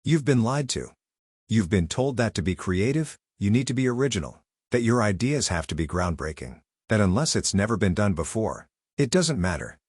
You've been lied to. You've been told that to be creative, you need to be original, that your ideas have to be groundbreaking, that unless it's never been done before, it doesn't matter.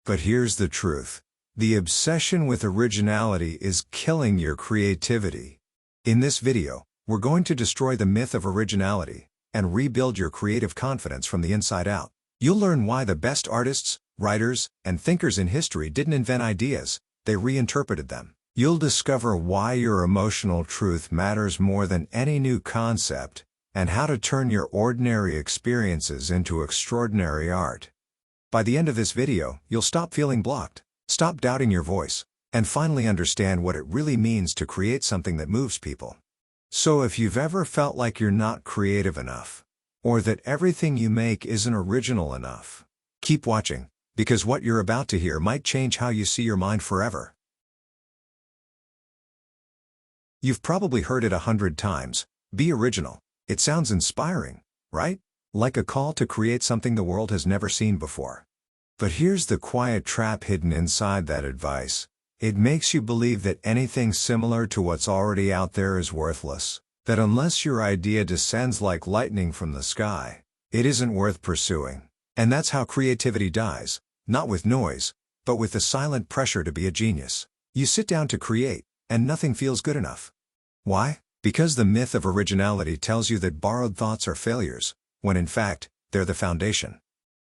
But here's the truth. The obsession with originality is killing your creativity. In this video, we're going to destroy the myth of originality and rebuild your creative confidence from the inside out. You'll learn why the best artists, writers, and thinkers in history didn't invent ideas, they reinterpreted them. You'll discover why your emotional truth matters more than any new concept, and how to turn your ordinary experiences into extraordinary art. By the end of this video, you'll stop feeling blocked, stop doubting your voice, and finally understand what it really means to create something that moves people. So if you've ever felt like you're not creative enough, or that everything you make isn't original enough, keep watching, because what you're about to hear might change how you see your mind forever. You've probably heard it 100 times, be original. It sounds inspiring, right? Like a call to create something the world has never seen before. But here's the quiet trap hidden inside that advice. It makes you believe that anything similar to what's already out there is worthless, that unless your idea descends like lightning from the sky, it isn't worth pursuing. And that's how creativity dies, not with noise, but with the silent pressure to be a genius. You sit down to create, and nothing feels good enough. Why? Because the myth of originality tells you that borrowed thoughts are failures, when in fact, they're the foundation.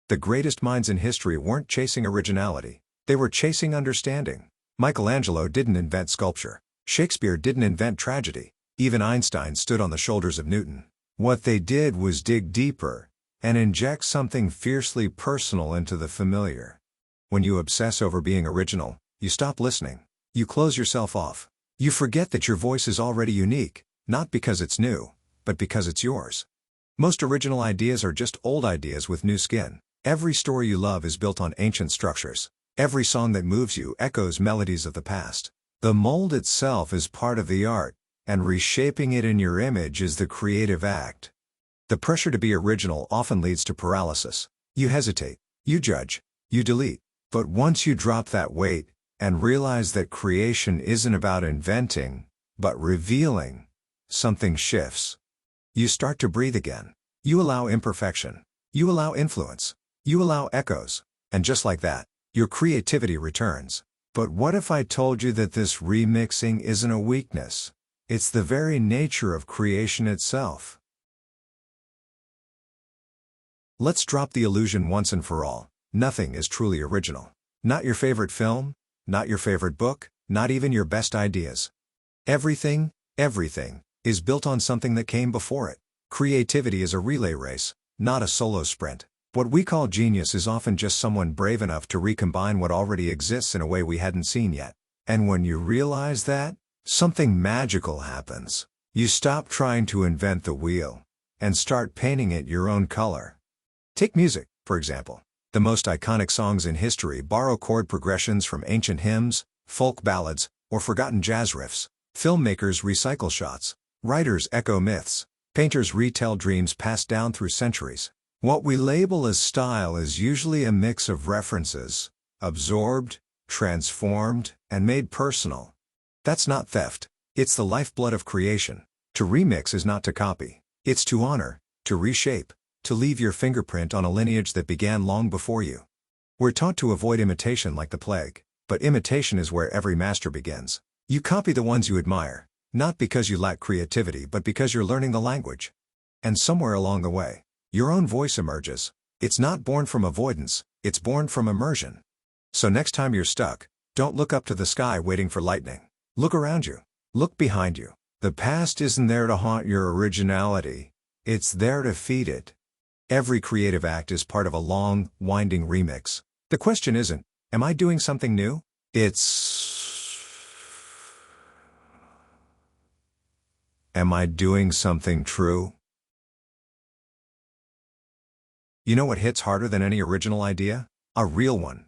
The greatest minds in history weren't chasing originality, they were chasing understanding. Michelangelo didn't invent sculpture. Shakespeare didn't invent tragedy. Even Einstein stood on the shoulders of Newton. What they did was dig deeper, and inject something fiercely personal into the familiar. When you obsess over being original, you stop listening. You close yourself off. You forget that your voice is already unique, not because it's new, but because it's yours. Most original ideas are just old ideas with new skin. Every story you love is built on ancient structures. Every song that moves you echoes melodies of the past. The mold itself is part of the art, and reshaping it in your image is the creative act. The pressure to be original often leads to paralysis. You hesitate, you judge, you delete. But once you drop that weight, and realize that creation isn't about inventing, but revealing, something shifts. You start to breathe again. You allow imperfection. You allow influence. You allow echoes. And just like that, your creativity returns. But what if I told you that this remixing isn't a weakness? It's the very nature of creation itself. Let's drop the illusion once and for all. Nothing is truly original. Not your favorite film, not your favorite book, not even your best ideas. Everything is built on something that came before it. Creativity is a relay race, not a solo sprint. What we call genius is often just someone brave enough to recombine what already exists in a way we hadn't seen yet. And when you realize that, something magical happens. You stop trying to invent the wheel, and start painting it your own color. Take music, for example. The most iconic songs in history borrow chord progressions from ancient hymns, folk ballads, or forgotten jazz riffs. Filmmakers recycle shots. Writers echo myths. Painters retell dreams passed down through centuries. What we label as style is usually a mix of references, absorbed, transformed, and made personal. That's not theft. It's the lifeblood of creation. To remix is not to copy. It's to honor, to reshape, to leave your fingerprint on a lineage that began long before you. We're taught to avoid imitation like the plague, but imitation is where every master begins. You copy the ones you admire, not because you lack creativity but because you're learning the language. And somewhere along the way, your own voice emerges. It's not born from avoidance, it's born from immersion. So next time you're stuck, don't look up to the sky waiting for lightning. Look around you. Look behind you. The past isn't there to haunt your originality, it's there to feed it. Every creative act is part of a long, winding remix. The question isn't, am I doing something new? It's, am I doing something true? You know what hits harder than any original idea? A real one.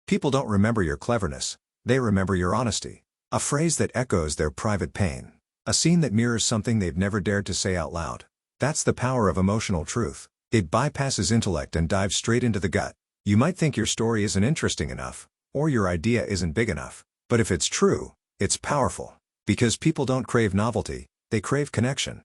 People don't remember your cleverness, they remember your honesty. A phrase that echoes their private pain. A scene that mirrors something they've never dared to say out loud. That's the power of emotional truth. It bypasses intellect and dives straight into the gut. You might think your story isn't interesting enough, or your idea isn't big enough. But if it's true, it's powerful. Because people don't crave novelty, they crave connection.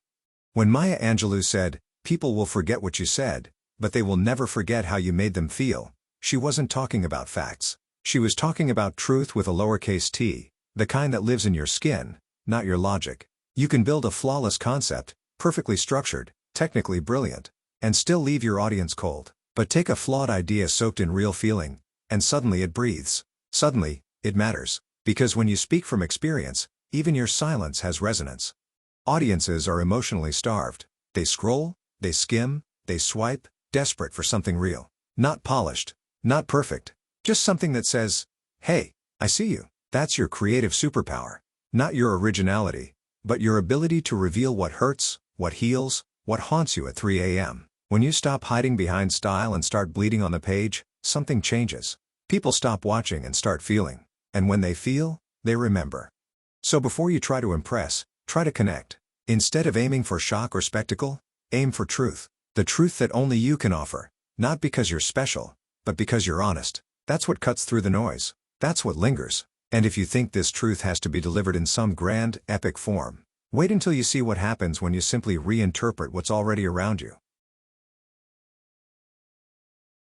When Maya Angelou said, "People will forget what you said, but they will never forget how you made them feel," she wasn't talking about facts. She was talking about truth with a lowercase t, the kind that lives in your skin, not your logic. You can build a flawless concept, perfectly structured, technically brilliant, and still leave your audience cold. But take a flawed idea soaked in real feeling, and suddenly it breathes. Suddenly, it matters. Because when you speak from experience, even your silence has resonance. Audiences are emotionally starved. They scroll, they skim, they swipe, desperate for something real. Not polished, not perfect, just something that says, "Hey, I see you." That's your creative superpower. Not your originality, but your ability to reveal what hurts, what heals, what haunts you at 3 a.m. When you stop hiding behind style and start bleeding on the page, something changes. People stop watching and start feeling. And when they feel, they remember. So before you try to impress, try to connect. Instead of aiming for shock or spectacle, aim for truth. The truth that only you can offer. Not because you're special, but because you're honest. That's what cuts through the noise. That's what lingers. And if you think this truth has to be delivered in some grand, epic form, wait until you see what happens when you simply reinterpret what's already around you.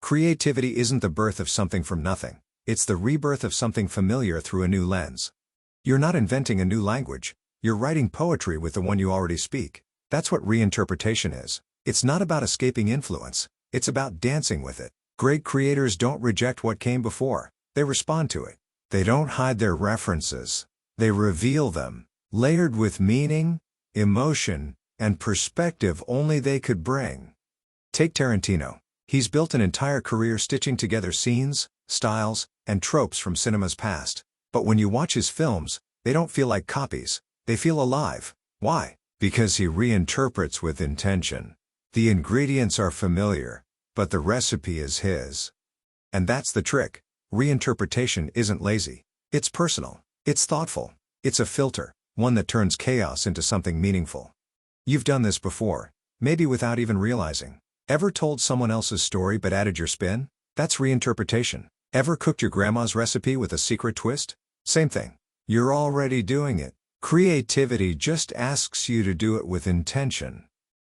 Creativity isn't the birth of something from nothing. It's the rebirth of something familiar through a new lens. You're not inventing a new language. You're writing poetry with the one you already speak. That's what reinterpretation is. It's not about escaping influence. It's about dancing with it. Great creators don't reject what came before. They respond to it. They don't hide their references. They reveal them, layered with meaning, emotion, and perspective only they could bring. Take Tarantino. He's built an entire career stitching together scenes, styles, and tropes from cinema's past. But when you watch his films, they don't feel like copies. They feel alive. Why? Because he reinterprets with intention. The ingredients are familiar, but the recipe is his. And that's the trick. Reinterpretation isn't lazy. It's personal. It's thoughtful. It's a filter, one that turns chaos into something meaningful. You've done this before, maybe without even realizing. Ever told someone else's story but added your spin? That's reinterpretation. Ever cooked your grandma's recipe with a secret twist? Same thing. You're already doing it. Creativity just asks you to do it with intention.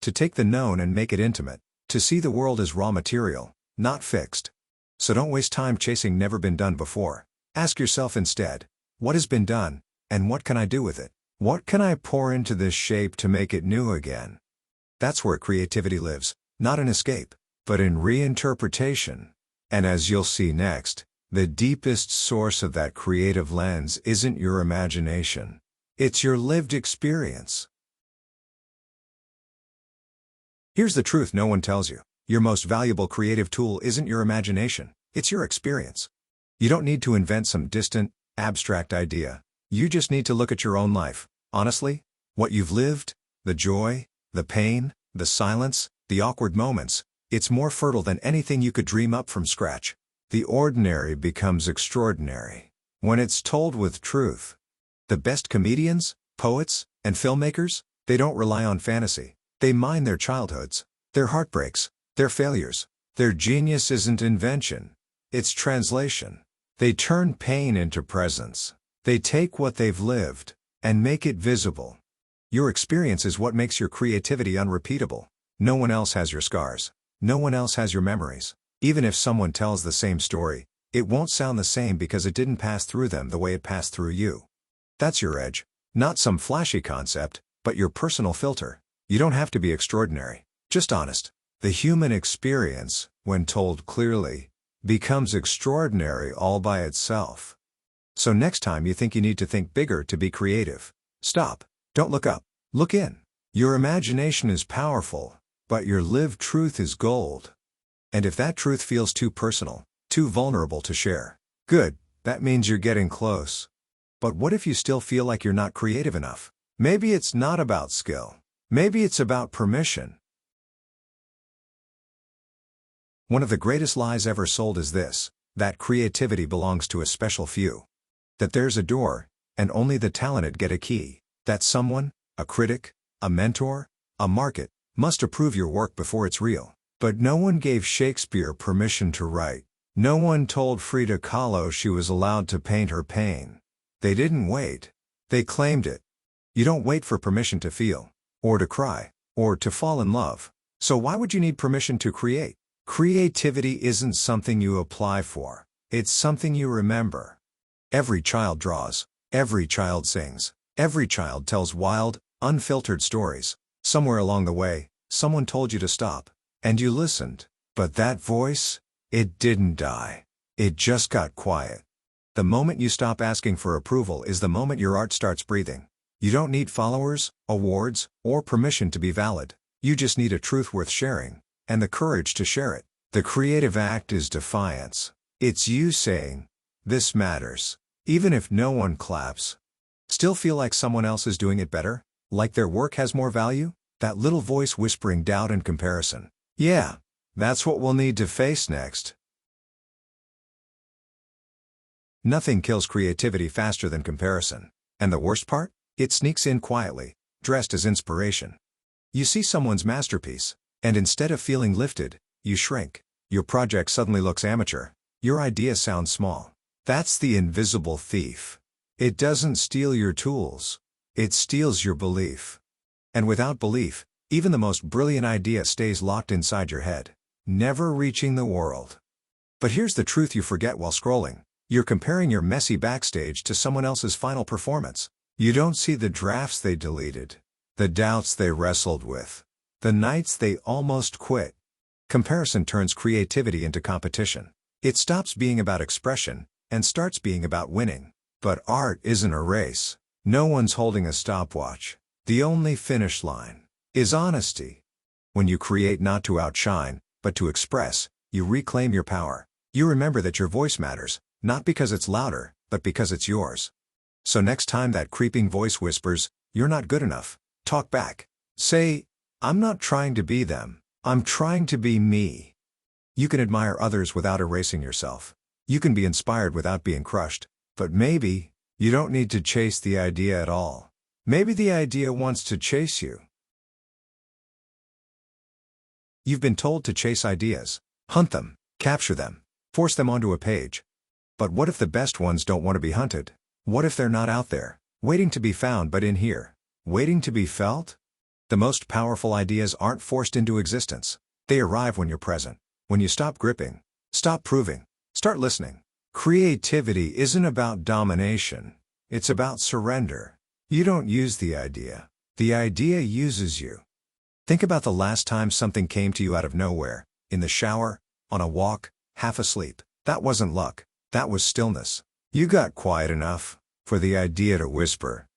To take the known and make it intimate. To see the world as raw material, not fixed. So don't waste time chasing never been done before. Ask yourself instead, what has been done, and what can I do with it? What can I pour into this shape to make it new again? That's where creativity lives, not in escape, but in reinterpretation. And as you'll see next, the deepest source of that creative lens isn't your imagination. It's your lived experience. Here's the truth no one tells you. Your most valuable creative tool isn't your imagination, it's your experience. You don't need to invent some distant, abstract idea. You just need to look at your own life, honestly. What you've lived, the joy, the pain, the silence, the awkward moments, it's more fertile than anything you could dream up from scratch. The ordinary becomes extraordinary when it's told with truth. The best comedians, poets, and filmmakers, they don't rely on fantasy. They mine their childhoods, their heartbreaks, their failures. Their genius isn't invention, it's translation. They turn pain into presence. They take what they've lived and make it visible. Your experience is what makes your creativity unrepeatable. No one else has your scars. No one else has your memories. Even if someone tells the same story, it won't sound the same because it didn't pass through them the way it passed through you. That's your edge. Not some flashy concept, but your personal filter. You don't have to be extraordinary, just honest. The human experience, when told clearly, becomes extraordinary all by itself. So next time you think you need to think bigger to be creative, stop. Don't look up. Look in. Your imagination is powerful, but your lived truth is gold. And if that truth feels too personal, too vulnerable to share, good, that means you're getting close. But what if you still feel like you're not creative enough? Maybe it's not about skill. Maybe it's about permission. One of the greatest lies ever sold is this, that creativity belongs to a special few. That there's a door, and only the talented get a key. That someone, a critic, a mentor, a market, must approve your work before it's real. But no one gave Shakespeare permission to write. No one told Frida Kahlo she was allowed to paint her pain. They didn't wait. They claimed it. You don't wait for permission to feel, or to cry, or to fall in love. So why would you need permission to create? Creativity isn't something you apply for. It's something you remember. Every child draws. Every child sings. Every child tells wild, unfiltered stories. Somewhere along the way, someone told you to stop, and you listened. But that voice, it didn't die. It just got quiet. The moment you stop asking for approval is the moment your art starts breathing. You don't need followers, awards, or permission to be valid. You just need a truth worth sharing, and the courage to share it. The creative act is defiance. It's you saying, "This matters." Even if no one claps. Still feel like someone else is doing it better? Like their work has more value? That little voice whispering doubt and comparison. Yeah, that's what we'll need to face next. Nothing kills creativity faster than comparison. And the worst part? It sneaks in quietly, dressed as inspiration. You see someone's masterpiece, and instead of feeling lifted, you shrink. Your project suddenly looks amateur. Your idea sounds small. That's the invisible thief. It doesn't steal your tools. It steals your belief. And without belief, even the most brilliant idea stays locked inside your head, never reaching the world. But here's the truth you forget while scrolling. You're comparing your messy backstage to someone else's final performance. You don't see the drafts they deleted, the doubts they wrestled with, the nights they almost quit. Comparison turns creativity into competition. It stops being about expression and starts being about winning. But art isn't a race. No one's holding a stopwatch. The only finish line is honesty. When you create not to outshine, but to express, you reclaim your power. You remember that your voice matters, not because it's louder, but because it's yours. So next time that creeping voice whispers, "You're not good enough," talk back. Say, "I'm not trying to be them. I'm trying to be me." You can admire others without erasing yourself. You can be inspired without being crushed. But maybe, you don't need to chase the idea at all. Maybe the idea wants to chase you. You've been told to chase ideas. Hunt them, capture them, force them onto a page. But what if the best ones don't want to be hunted? What if they're not out there, waiting to be found but in here, waiting to be felt? The most powerful ideas aren't forced into existence. They arrive when you're present. When you stop gripping, stop proving, start listening. Creativity isn't about domination. It's about surrender. You don't use the idea uses you. Think about the last time something came to you out of nowhere, in the shower, on a walk, half asleep. That wasn't luck. That was stillness. You got quiet enough for the idea to whisper.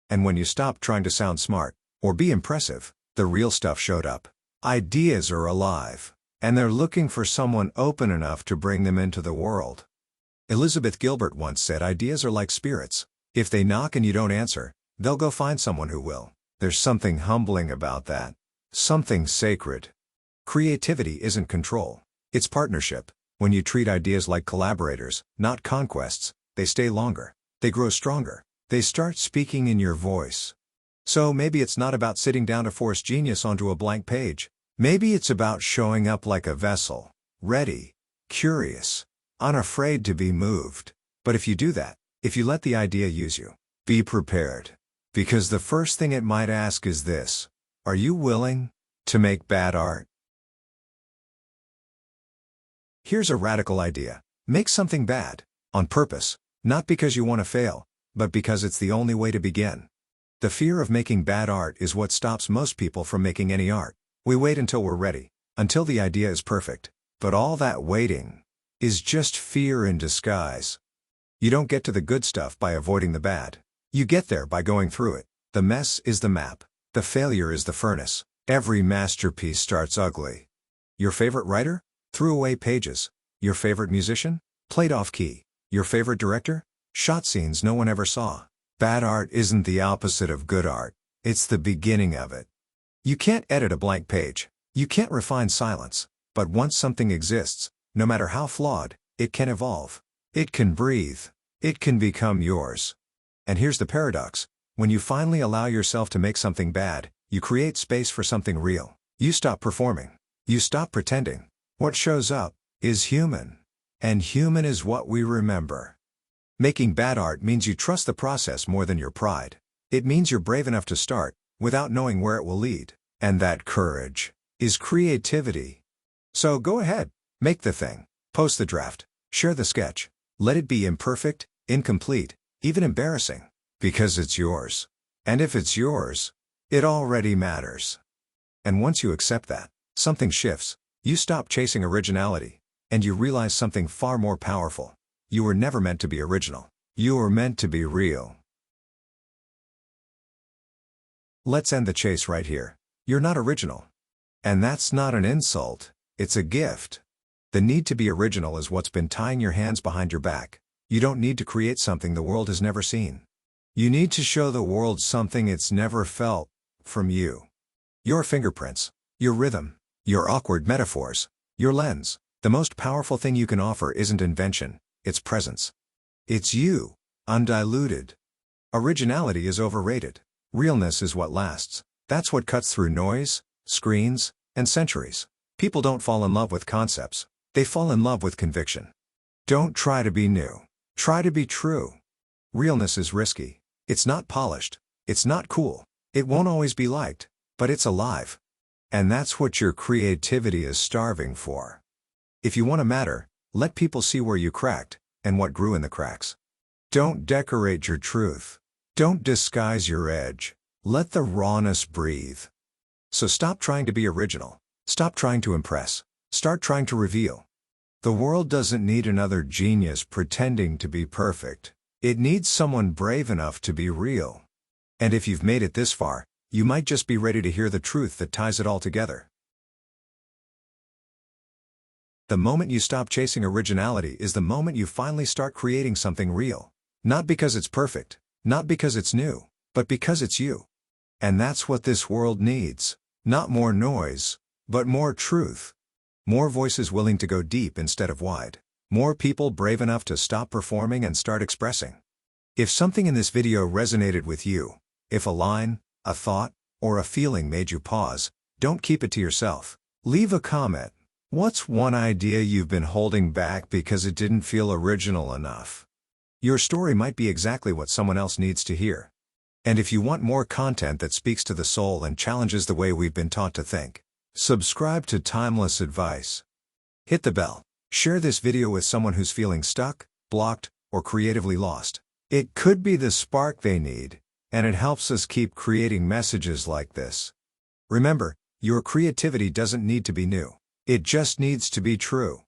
And when you stopped trying to sound smart or be impressive, the real stuff showed up. Ideas are alive, and they're looking for someone open enough to bring them into the world. Elizabeth Gilbert once said ideas are like spirits. If they knock and you don't answer, they'll go find someone who will. There's something humbling about that. Something sacred. Creativity isn't control. It's partnership. When you treat ideas like collaborators, not conquests, they stay longer. They grow stronger. They start speaking in your voice. So maybe it's not about sitting down to force genius onto a blank page. Maybe it's about showing up like a vessel. Ready. Curious. Unafraid to be moved. But if you do that, if you let the idea use you, be prepared. Because the first thing it might ask is this: are you willing to make bad art? Here's a radical idea. Make something bad. On purpose. Not because you want to fail, but because it's the only way to begin. The fear of making bad art is what stops most people from making any art. We wait until we're ready. Until the idea is perfect. But all that waiting is just fear in disguise. You don't get to the good stuff by avoiding the bad. You get there by going through it. The mess is the map. The failure is the furnace. Every masterpiece starts ugly. Your favorite writer? Threw away pages. Your favorite musician? Played off key. Your favorite director? Shot scenes no one ever saw. Bad art isn't the opposite of good art. It's the beginning of it. You can't edit a blank page. You can't refine silence. But once something exists, no matter how flawed, it can evolve. It can breathe. It can become yours. And here's the paradox. When you finally allow yourself to make something bad, you create space for something real. You stop performing. You stop pretending. What shows up is human. And human is what we remember. Making bad art means you trust the process more than your pride. It means you're brave enough to start, without knowing where it will lead. And that courage is creativity. So go ahead, make the thing. Post the draft. Share the sketch. Let it be imperfect, incomplete, even embarrassing. Because it's yours. And if it's yours, it already matters. And once you accept that, something shifts. You stop chasing originality. And you realize something far more powerful. You were never meant to be original. You were meant to be real. Let's end the chase right here. You're not original. And that's not an insult, it's a gift. The need to be original is what's been tying your hands behind your back. You don't need to create something the world has never seen. You need to show the world something it's never felt, from you. Your fingerprints, your rhythm, your awkward metaphors, your lens. The most powerful thing you can offer isn't invention, it's presence. It's you, undiluted. Originality is overrated. Realness is what lasts. That's what cuts through noise, screens, and centuries. People don't fall in love with concepts. They fall in love with conviction. Don't try to be new. Try to be true. Realness is risky. It's not polished. It's not cool. It won't always be liked, but it's alive. And that's what your creativity is starving for. If you want to matter, let people see where you cracked, and what grew in the cracks. Don't decorate your truth. Don't disguise your edge. Let the rawness breathe. So stop trying to be original. Stop trying to impress. Start trying to reveal. The world doesn't need another genius pretending to be perfect. It needs someone brave enough to be real. And if you've made it this far, you might just be ready to hear the truth that ties it all together. The moment you stop chasing originality is the moment you finally start creating something real. Not because it's perfect, not because it's new, but because it's you. And that's what this world needs. Not more noise, but more truth. More voices willing to go deep instead of wide. More people brave enough to stop performing and start expressing. If something in this video resonated with you, if a line, a thought, or a feeling made you pause, don't keep it to yourself. Leave a comment. What's one idea you've been holding back because it didn't feel original enough? Your story might be exactly what someone else needs to hear. And if you want more content that speaks to the soul and challenges the way we've been taught to think, subscribe to Timeless Advice. Hit the bell. Share this video with someone who's feeling stuck, blocked, or creatively lost. It could be the spark they need, and it helps us keep creating messages like this. Remember, your creativity doesn't need to be new. It just needs to be true.